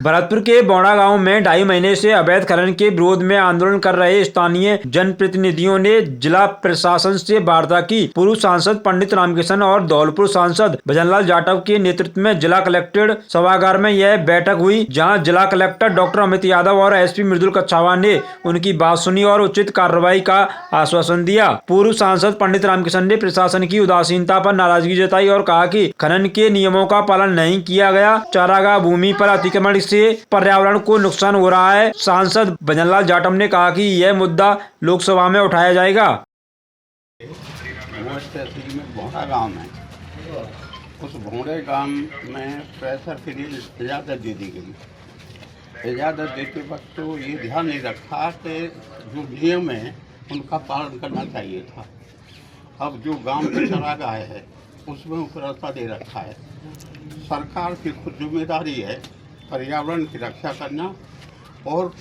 भरतपुर के बौड़ा गांव में 2.5 महीने से अवैध खनन के विरोध में आंदोलन कर रहे स्थानीय जनप्रतिनिधियों ने जिला प्रशासन से वार्ता की। पूर्व सांसद पंडित रामकिशन और धौलपुर सांसद भजनलाल जाटव के नेतृत्व में जिला कलेक्ट्रेट सभागार में यह बैठक हुई, जहां जिला कलेक्टर डॉक्टर अमित यादव और एसपी मृदुल कच्छावा ने उनकी बात सुनी और उचित कार्रवाई का आश्वासन दिया। पूर्व सांसद पंडित रामकिशन ने प्रशासन की उदासीनता पर नाराजगी जताई और कहा कि खनन के नियमों का पालन नहीं किया गया, चारागाह भूमि पर अतिक्रमण से पर्यावरण को नुकसान हो रहा है। सांसद भजनलाल जाटव ने कहा कि यह मुद्दा लोकसभा में उठाया जाएगा। वो तहसील में भोड़ा गांव है, उस भोड़े गांव में प्रेशर फ्री इजाज़त दे दी गई। इजाज़त देते वक्त तो ये ध्यान नहीं रखा कि जो नियम है उनका पालन करना चाहिए था। अब जो गांव के चारागाह है उसमें उपरता दे रखा है। सरकार की खुद जिम्मेदारी है पर्यावरण की रक्षा करना और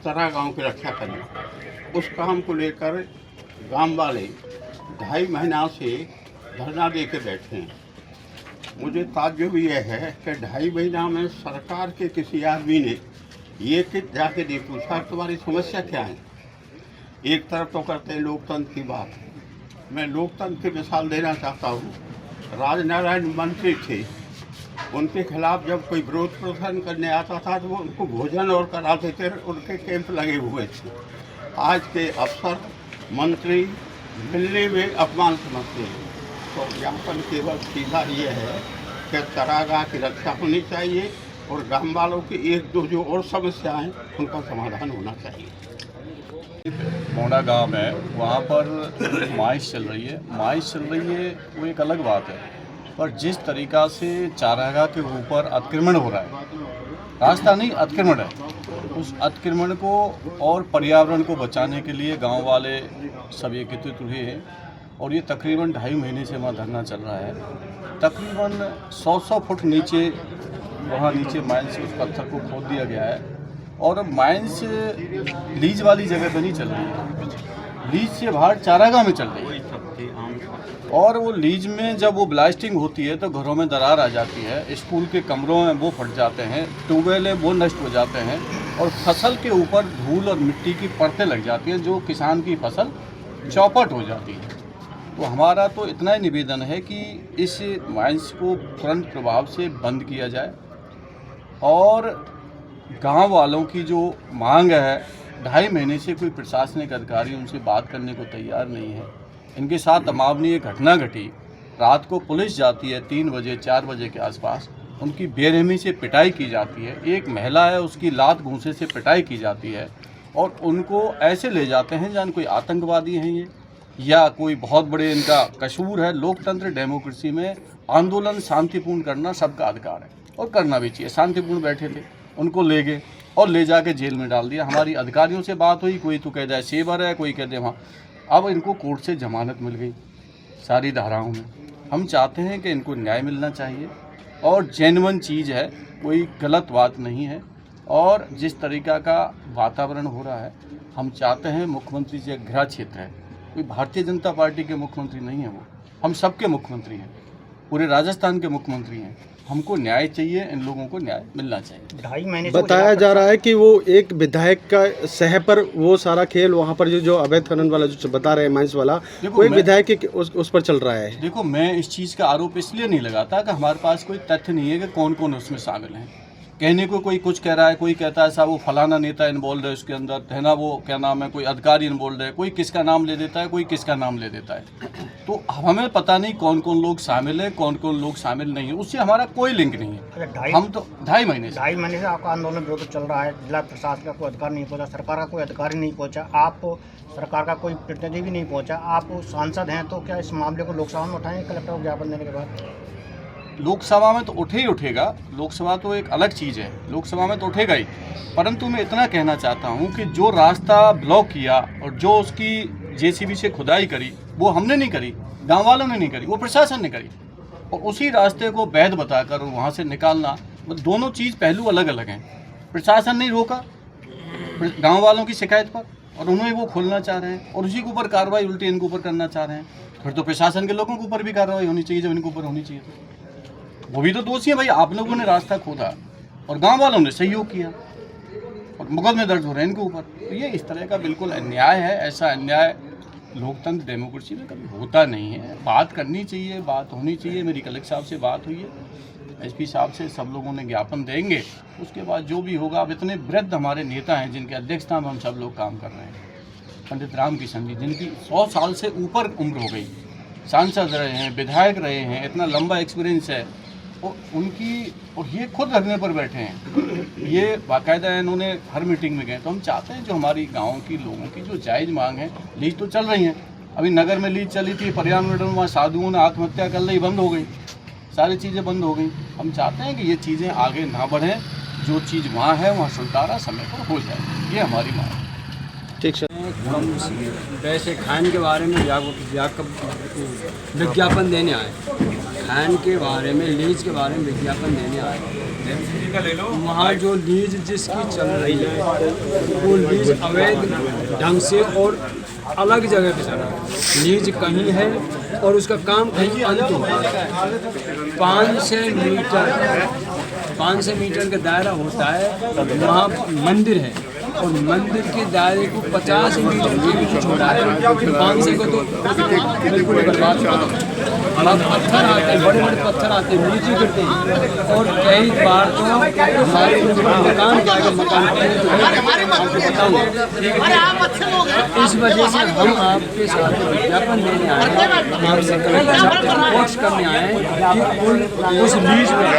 चारागाहों की रक्षा करना। उस काम को लेकर गांव वाले 2.5 महीना से धरना दे के बैठे हैं। मुझे ताज्जुब यह है कि 2.5 महीना में सरकार के किसी आदमी ने ये कि जाके नहीं पूछा तुम्हारी समस्या क्या है। एक तरफ तो करते हैं लोकतंत्र की बात। मैं लोकतंत्र की मिसाल देना चाहता हूँ। राजनारायण मंत्री थे, उनके खिलाफ जब कोई विरोध प्रदर्शन करने आता था तो वो उनको भोजन और कराते थे, उनके कैंप लगे हुए थे। आज के अफसर मंत्री मिलने में अपमान समझते हैं। तो ज्ञापन केवल सीधा ये है कि चारागाह की रक्षा होनी चाहिए और गांव वालों की एक दो जो और समस्याएं हैं उनका समाधान होना चाहिए। बौड़ा गांव है, वहाँ पर माइस चल रही है वो एक अलग बात है, पर जिस तरीक़ा से चारागाह के ऊपर अतिक्रमण हो रहा है, रास्ता नहीं अतिक्रमण है, उस अतिक्रमण को और पर्यावरण को बचाने के लिए गांव वाले सब एकत्रित हुए हैं और ये तकरीबन 2.5 महीने से वहाँ धरना चल रहा है। तकरीबन 100 फुट नीचे वहाँ नीचे माइंस से उस पत्थर को खोद दिया गया है और अब माइंस लीज वाली जगह पर नहीं चल रही है, लीज से बाहर चारागाह में चल रही है। और वो लीज में जब वो ब्लास्टिंग होती है तो घरों में दरार आ जाती है, स्कूल के कमरों में वो फट जाते हैं, ट्यूबवेल वो नष्ट हो जाते हैं और फसल के ऊपर धूल और मिट्टी की परतें लग जाती हैं, जो किसान की फसल चौपट हो जाती है। तो हमारा तो इतना ही निवेदन है कि इस माइंस को तुरंत प्रभाव से बंद किया जाए और गांव वालों की जो मांग है, 2.5 महीने से कोई प्रशासनिक अधिकारी उनसे बात करने को तैयार नहीं है। इनके साथ अमानवीय घटना घटी, रात को पुलिस जाती है 3 बजे 4 बजे के आसपास, उनकी बेरहमी से पिटाई की जाती है। एक महिला है, उसकी लात घूंसे से पिटाई की जाती है और उनको ऐसे ले जाते हैं जान कोई आतंकवादी हैं ये या कोई बहुत बड़े इनका कसूर है। लोकतंत्र डेमोक्रेसी में आंदोलन शांतिपूर्ण करना सबका अधिकार है और करना भी चाहिए। शांतिपूर्ण बैठे थे, उनको ले गए और ले जाके जेल में डाल दिया। हमारी अधिकारियों से बात हुई, कोई तो कहता है सेवर है, कोई कहते हैं वहाँ। अब इनको कोर्ट से जमानत मिल गई सारी धाराओं में। हम चाहते हैं कि इनको न्याय मिलना चाहिए और जेन्युइन चीज़ है, कोई गलत बात नहीं है। और जिस तरीक़ा का वातावरण हो रहा है, हम चाहते हैं मुख्यमंत्री से गृह क्षेत्र है, कोई भारतीय जनता पार्टी के मुख्यमंत्री नहीं है, वो हम सबके मुख्यमंत्री हैं, पूरे राजस्थान के मुख्यमंत्री हैं। हमको न्याय चाहिए, इन लोगों को न्याय मिलना चाहिए। 2.5 महीने बताया जा रहा है कि वो एक विधायक का सह पर वो सारा खेल वहाँ पर जो अवैध खनन वाला जो बता रहे हैं माइंस वाला, वो एक विधायक के उस पर चल रहा है। देखो, मैं इस चीज़ का आरोप इसलिए नहीं लगाता कि हमारे पास कोई तथ्य नहीं है कि कौन कौन उसमें शामिल हैं। कहने को कोई कुछ कह रहा है, कोई कहता है साहब वो फलाना नेता इन्वॉल्व है उसके अंदर, है ना, वो क्या नाम है, कोई अधिकारी इन्वॉल्व है, कोई किसका नाम ले देता है, कोई किसका नाम ले देता है। तो हमें पता नहीं कौन कौन लोग शामिल हैं, कौन कौन लोग शामिल नहीं है, उससे हमारा कोई लिंक नहीं है। हम तो 2.5 महीने से आपका आंदोलन विरोध चल रहा है। जिला प्रशासन का कोई अधिकार नहीं पहुंचा, सरकार का कोई अधिकारी नहीं पहुंचा, आप सरकार का कोई प्रतिनिधि भी नहीं पहुंचा। आप सांसद हैं तो क्या इस मामले को लोकसभा में उठाएंगे कलेक्टर को ज्ञापन देने के बाद? लोकसभा में तो उठे ही उठेगा, लोकसभा तो एक अलग चीज़ है, लोकसभा में तो उठेगा ही। परंतु मैं इतना कहना चाहता हूं कि जो रास्ता ब्लॉक किया और जो उसकी जेसीबी से खुदाई करी, वो हमने नहीं करी, गांव वालों ने नहीं करी, वो प्रशासन ने करी। और उसी रास्ते को वैध बताकर वहाँ से निकालना, दोनों चीज़ पहलू अलग अलग हैं। प्रशासन ने रोका गाँव वालों की शिकायत पर और उन्हें वो खोलना चाह रहे हैं और उसी के ऊपर कार्रवाई उल्टी इनके ऊपर करना चाह रहे हैं। फिर तो प्रशासन के लोगों के ऊपर भी कार्रवाई होनी चाहिए, जब इनके ऊपर होनी चाहिए। वो भी तो दोषी है भाई। आप लोगों ने रास्ता खोदा, और गांव वालों ने सहयोग किया और मुकदमे दर्ज हो रहे हैं इनके ऊपर। तो ये इस तरह का बिल्कुल अन्याय है। ऐसा अन्याय लोकतंत्र डेमोक्रेसी में कभी होता नहीं है। बात करनी चाहिए, बात होनी चाहिए। मेरी कलेक्टर साहब से बात हुई है, एसपी साहब से, सब लोगों ने ज्ञापन देंगे। उसके बाद जो भी होगा, अब इतने वृद्ध हमारे नेता हैं जिनके अध्यक्षता में हम सब लोग काम कर रहे हैं। पंडित राम किशन जी, जिनकी 100 साल से ऊपर उम्र हो गई, सांसद रहे हैं, विधायक रहे हैं, इतना लंबा एक्सपीरियंस है, और उनकी, और ये खुद धरने पर बैठे हैं। ये बाकायदा इन्होंने हर मीटिंग में गए। तो हम चाहते हैं जो हमारी गाँव की लोगों की जो जायज़ मांग है, लीज तो चल रही हैं। अभी नगर में लीज चली थी, पर्यावरण में वहाँ साधुओं ने आत्महत्या कर ली, बंद हो गई, सारी चीज़ें बंद हो गई। हम चाहते हैं कि ये चीज़ें आगे ना बढ़ें, जो चीज़ वहाँ है वहाँ सुलटारा समय पर हो जाए, ये हमारी मांग है। ठीक सर। वैसे खान के बारे में विज्ञापन देने आए, खान के बारे में, लीज के बारे में विज्ञापन देने आए। वहाँ जो लीज जिसकी चल रही है वो लीज अवैध ढंग से और अलग जगह पे चल रहा है। लीज कहीं है और उसका काम कहीं अंत हो रहा है। 500 मीटर का दायरा होता है, वहाँ मंदिर है और मंदिर के दायरे को 50 मीटर के बीच छोड़ा है। 500 को तो बिल्कुल बर्बाद कर दो। अब पत्थर आते हैं, बड़े बड़े पत्थर आते हैं, नीचे गिरते हैं, और कई बार तो हमारे मकान के आगे मकान इस वजह से हम आपके साथ विज्ञापन देने आए हैं, आपसे कलेक्टर साहब से रिपोर्ट करने आए हैं कि उस लीज में